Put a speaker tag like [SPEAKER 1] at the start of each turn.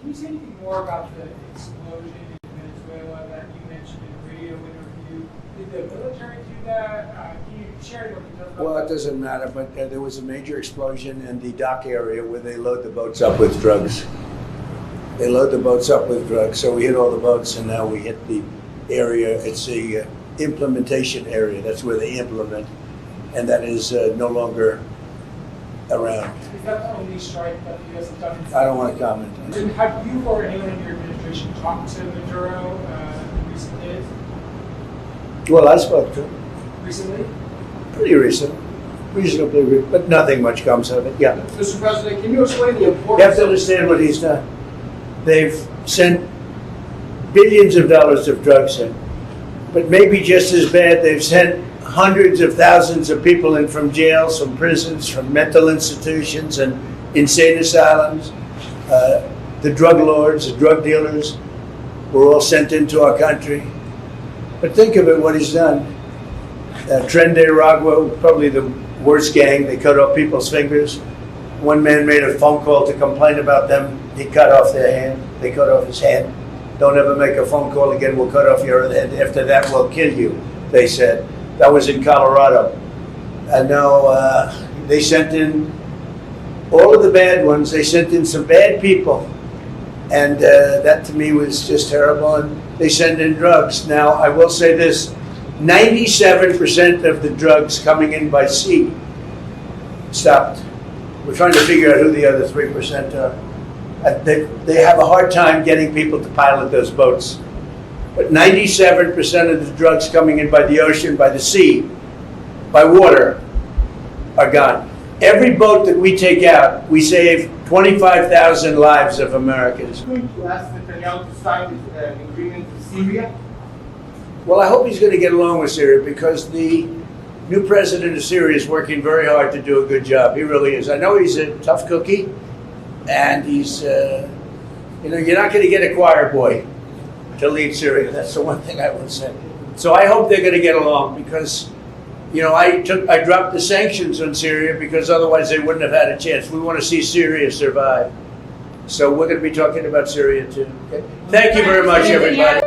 [SPEAKER 1] Can you say anything more about the explosion in Venezuela that you mentioned in a radio interview? Did the military do that? Can you share more details about
[SPEAKER 2] Well,
[SPEAKER 1] that?
[SPEAKER 2] it doesn't matter, but there was a major explosion in the dock area where they load the boats up with drugs. They load the boats up with drugs, so we hit all the boats, and now we hit the area. It's the implementation area. That's where they implement, and that is no longer around.
[SPEAKER 1] Is that the only strike that the U.S. has done?
[SPEAKER 2] I don't want to comment on it.
[SPEAKER 1] And have you or anyone in your administration talked to Maduro in recent days?
[SPEAKER 2] Well, I spoke to him
[SPEAKER 1] Recently?
[SPEAKER 2] pretty reasonably, but nothing much comes of it. Yeah.
[SPEAKER 3] Mr. President, can you explain the
[SPEAKER 2] You have
[SPEAKER 3] importance
[SPEAKER 2] to understand what he's done. They've sent billions of dollars of drugs in, but maybe just as bad, they've sent hundreds of thousands of people in from jails, from prisons, from mental institutions and insane asylums. The drug lords, the drug dealers were all sent into our country. But think of it, what he's done. Tren de Aragua, probably the worst gang. They cut off people's fingers. One man made a phone call to complain about them. He cut off their hand. They cut off his hand. Don't ever make a phone call again. We'll cut off your hand. After that, we'll kill you, they said. That was in Colorado. And now they sent in all of the bad ones. They sent in some bad people. And that to me was just terrible. And they send in drugs. Now, I will say this. 97% of the drugs coming in by sea stopped. We're trying to figure out who the other 3% are. They have a hard time getting people to pilot those boats. But 97% of the drugs coming in by the ocean, by the sea, by water, are gone. Every boat that we take out, we save 25,000 lives of Americans.
[SPEAKER 3] going to ask Netanyahu to sign this agreement with Syria?
[SPEAKER 2] Well, I hope he's going to get along with Syria because the new president of Syria is working very hard to do a good job. He really is. I know he's a tough cookie, and he's, you're not going to get a choir boy to lead Syria. That's the one thing I would say. So I hope they're going to get along because, I dropped the sanctions on Syria because otherwise they wouldn't have had a chance. We want to see Syria survive. So we're going to be talking about Syria too. Okay? Thank you very much, everybody.